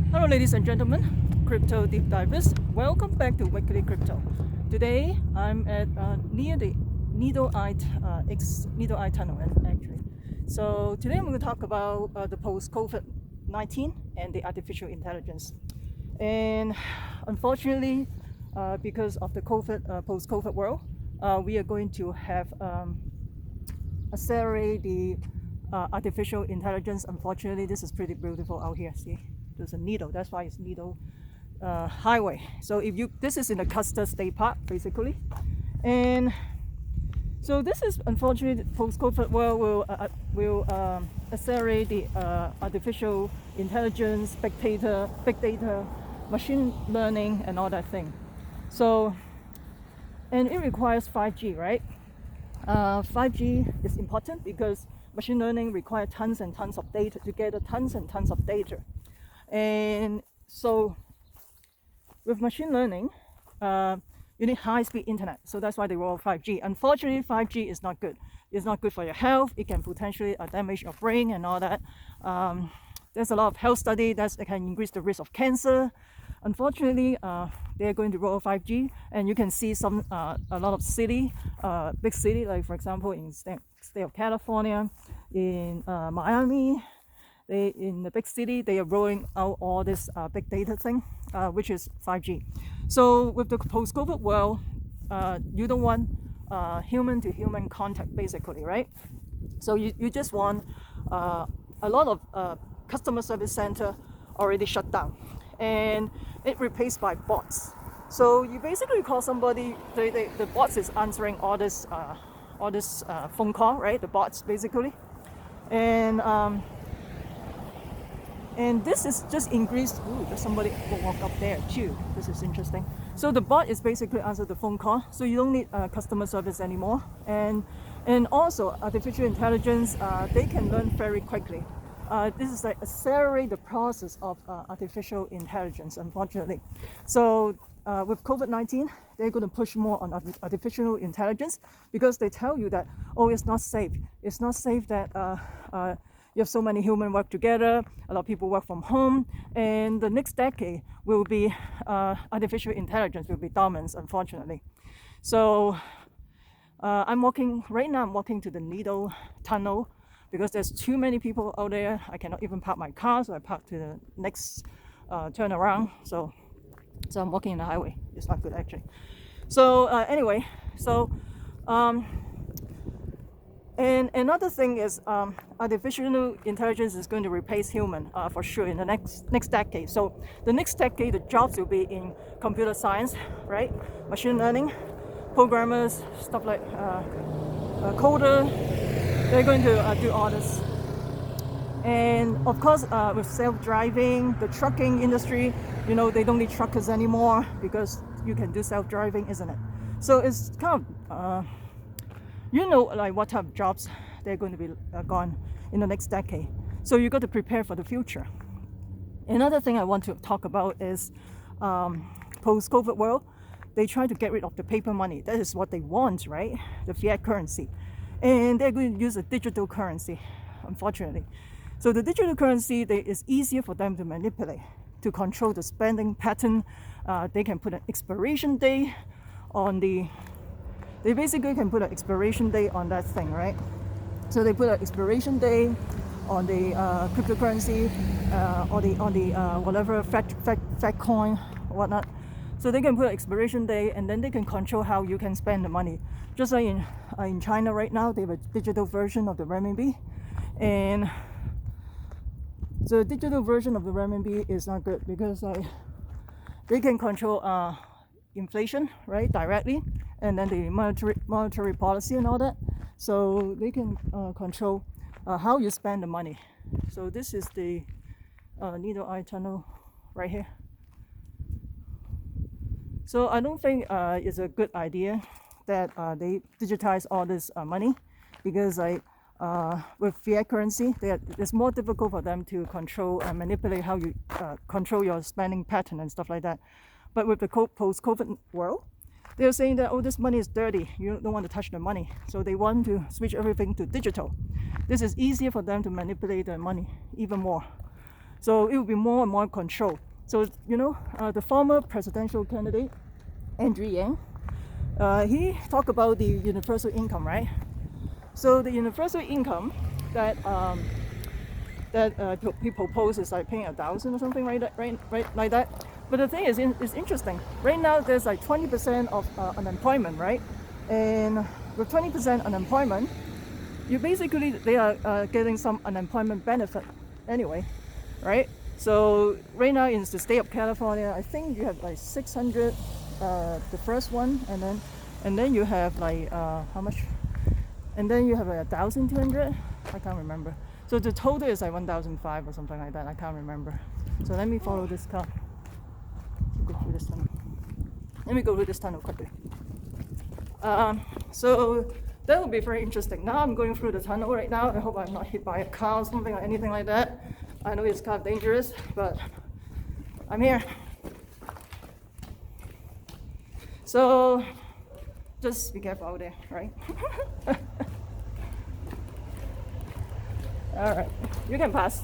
Hello ladies and gentlemen, crypto deep divers, welcome back to Weekly Crypto. Today I'm at near the Needle Eye Tunnel actually. So today I'm going to talk about the post-COVID-19 and the artificial intelligence. And unfortunately, because of the post-COVID world, we are going to have accelerate the artificial intelligence. Unfortunately, this is pretty beautiful out here. See, there's a needle. That's why it's needle highway. So this is in the Custer State Park, basically, and so this is unfortunately post-COVID world will accelerate the artificial intelligence, big data, machine learning, and all that thing. So, and it requires 5G, right? 5G is important because machine learning requires tons and tons of data to gather tons and tons of data. And so with machine learning, you need high-speed internet. So that's why they roll 5G. Unfortunately, 5G is not good. It's not good for your health. It can potentially damage your brain and all that. There's a lot of health study that can increase the risk of cancer. Unfortunately, they're going to roll 5G, and you can see a lot of big city, like for example in state of California, in Miami, in the big city, they are rolling out all this big data thing, which is 5G. So with the post-COVID world, you don't want human-to-human contact, basically, right? So you just want a lot of customer service center already shut down, and it replaced by bots. So you basically call somebody, the bots is answering all this phone call, right? The bots basically, and this is just increased. Ooh, there's somebody walk up there too. This is interesting. So the bot is basically answer the phone call, so you don't need customer service anymore, and also artificial intelligence, they can learn very quickly. This is like accelerate the process of artificial intelligence, unfortunately. So with COVID-19, they're going to push more on artificial intelligence because they tell you that, oh, it's not safe. It's not safe that you have so many humans work together, a lot of people work from home, and the next decade will be artificial intelligence will be dominant, unfortunately. So I'm walking to the Needle Tunnel, because there's too many people out there. I cannot even park my car, so I park to the next turnaround. So I'm walking in the highway. It's not good actually. So anyway, so and another thing is artificial intelligence is going to replace human for sure in the next decade. So the next decade, the jobs will be in computer science, right? Machine learning, programmers, stuff like coder. They're going to do all this. And of course, with self-driving, the trucking industry, they don't need truckers anymore because you can do self-driving, isn't it? So it's kind of, like what type of jobs they're going to be gone in the next decade. So you got to prepare for the future. Another thing I want to talk about is post-COVID world, they try to get rid of the paper money. That is what they want, right? The fiat currency. And they're going to use a digital currency, unfortunately. So the digital currency, is easier for them to manipulate, to control the spending pattern. They can put an expiration date on they basically can put an expiration date on that thing, right? So they put an expiration date on the cryptocurrency, on the whatever fat coin or whatnot. So they can put an expiration date, and then they can control how you can spend the money. Just like in China right now, they have a digital version of the renminbi, and the digital version of the renminbi is not good because they can control inflation, right, directly, and then the monetary policy and all that. So they can control how you spend the money. So this is the Needle Eye Tunnel right here. So I don't think it's a good idea that they digitize all this money, because with fiat currency, it's more difficult for them to control and manipulate how you control your spending pattern and stuff like that. But with the post-COVID world, they're saying that, oh, this money is dirty. You don't want to touch the money. So they want to switch everything to digital. This is easier for them to manipulate the money even more. So it will be more and more control. So, the former presidential candidate, Andrew Yang, he talked about the universal income, right? So the universal income that he proposed is like paying $1,000 or something, right like that. But the thing is, it's interesting. Right now, there's like 20% of unemployment, right? And with 20% unemployment, they are getting some unemployment benefit anyway, right? So right now in the state of California, I think you have like 600, the first one, and then you have like how much? And then you have like 1,200. I can't remember. So the total is like 1,005 or something like that. I can't remember. So let me follow this car. Go through this tunnel. Let me go through this tunnel quickly. So that will be very interesting. Now I'm going through the tunnel right now. I hope I'm not hit by a car or something or anything like that. I know it's kind of dangerous, but I'm here. So just be careful out there, right? All right, you can pass.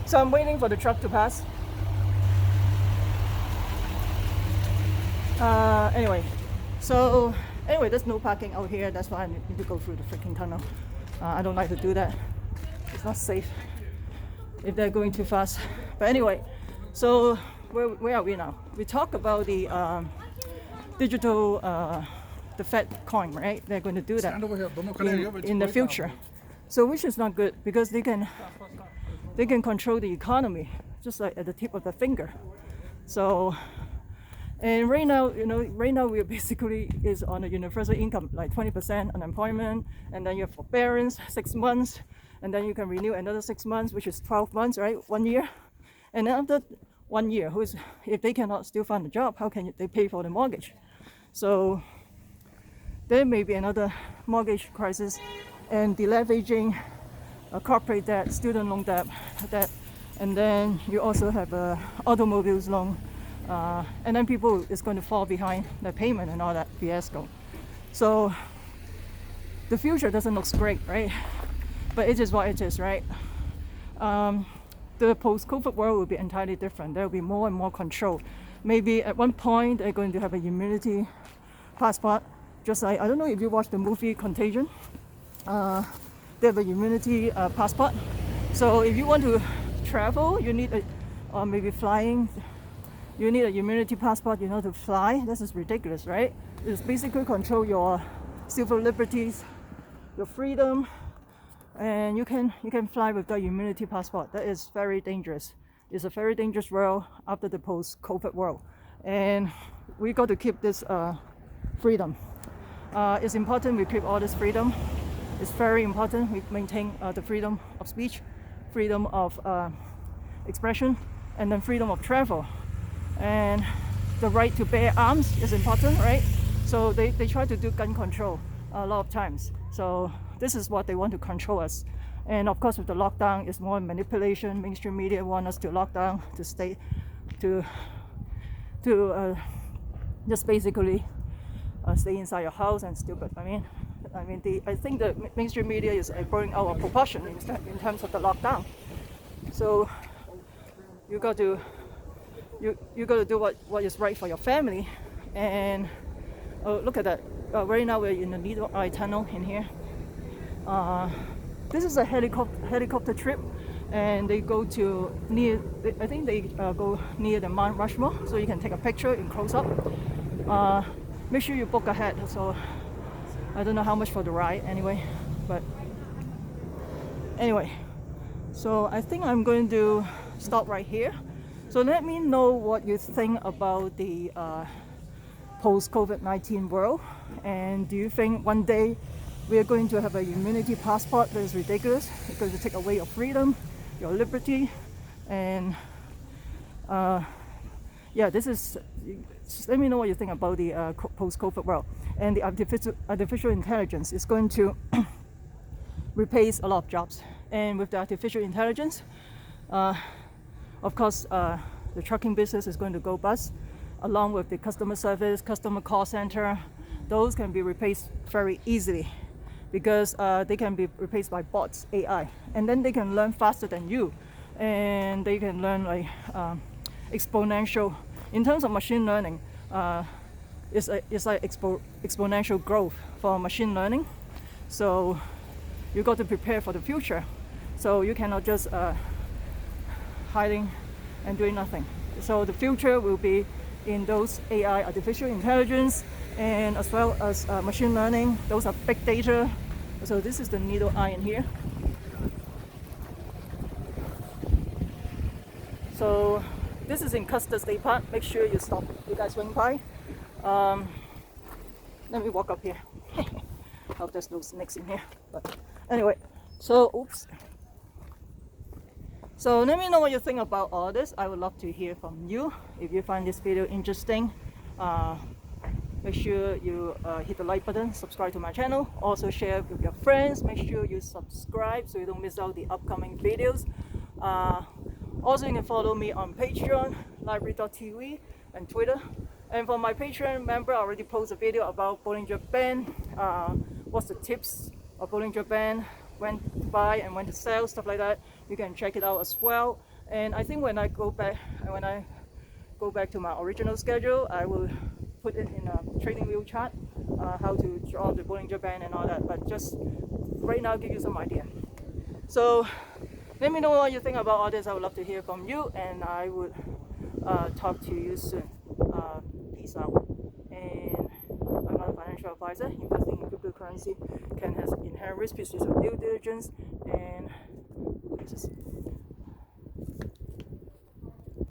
So I'm waiting for the truck to pass. Anyway, there's no parking out here. That's why I need to go through the freaking tunnel. I don't like to do that. It's not safe if they're going too fast. But anyway, so where are we now? We talk about the digital, the Fed coin, right? They're going to do that in the future. So which is not good because they can control the economy just like at the tip of the finger. So. And right now we are basically is on a universal income, like 20% unemployment, and then you have forbearance 6 months, and then you can renew another 6 months, which is 12 months, right? 1 year. And then after 1 year, if they cannot still find a job, how can they pay for the mortgage? So there may be another mortgage crisis and deleveraging, corporate debt, student loan debt, and then you also have automobiles loan. And then people is going to fall behind their payment and all that fiasco. So the future doesn't look great, right? But it is what it is, right? The post-COVID world will be entirely different. There will be more and more control. Maybe at one point they're going to have a immunity passport, just like, I don't know if you watched the movie Contagion. They have a immunity passport. So if you want to travel, you need or maybe flying. You need a immunity passport, to fly. This is ridiculous, right? It's basically control your civil liberties, your freedom, and you can fly with the immunity passport. That is very dangerous. It's a very dangerous world after the post-COVID world, and we got to keep this freedom. It's important we keep all this freedom. It's very important we maintain the freedom of speech, freedom of expression, and then freedom of travel. And the right to bear arms is important, right? So they try to do gun control a lot of times. So this is what they want to control us. And of course with the lockdown, it's more manipulation. Mainstream media want us to lock down, to stay, to just basically stay inside your house and stupid. I think the mainstream media is blowing out of proportion in terms of the lockdown. So you got to do what is right for your family. And look at that. Right now we're in the Needle Eye Tunnel in here. This is a helicopter trip, and they go to go near the Mount Rushmore, so you can take a picture in close up. Make sure you book ahead. So I don't know how much for the ride anyway, but anyway. So I think I'm going to stop right here. So let me know what you think about the post-COVID-19 world, and do you think one day we are going to have a immunity passport that is ridiculous? It's going to take away your freedom, your liberty, and this is. Let me know what you think about the post-COVID world. And the artificial intelligence is going to replace a lot of jobs. And with the artificial intelligence, of course, the trucking business is going to go bust, along with the customer service, customer call center. Those can be replaced very easily. because they can be replaced by bots, AI, and then they can learn faster than you, and they can learn like exponential. In terms of machine learning, it's like exponential growth for machine learning. So you got to prepare for the future. So you cannot just hiding and doing nothing. So the future will be in those AI, artificial intelligence, and as well as machine learning. Those are big data. So this is the needle eye in here. So this is in Custer State Park. Make sure you stop. You guys swing by. Let me walk up here. Hope there's no snakes in here. But anyway, so oops. So let me know what you think about all this. I would love to hear from you. If you find this video interesting, make sure you hit the like button, subscribe to my channel, also share with your friends. Make sure you subscribe so you don't miss out the upcoming videos. Also, you can follow me on Patreon, library.tv, and Twitter. And for my Patreon member, I already posted a video about Bollinger Band. What's the tips of Bollinger Band, when to buy and when to sell, stuff like that. You can check it out as well. And I think when I go back to my original schedule, I will put it in a trading view chart, how to draw the Bollinger Band and all that. But just right now, give you some idea. So let me know what you think about all this. I would love to hear from you, and I would talk to you soon. Peace out. And I'm not a financial advisor. Investing in cryptocurrency can have inherent risks. Please do some due diligence and just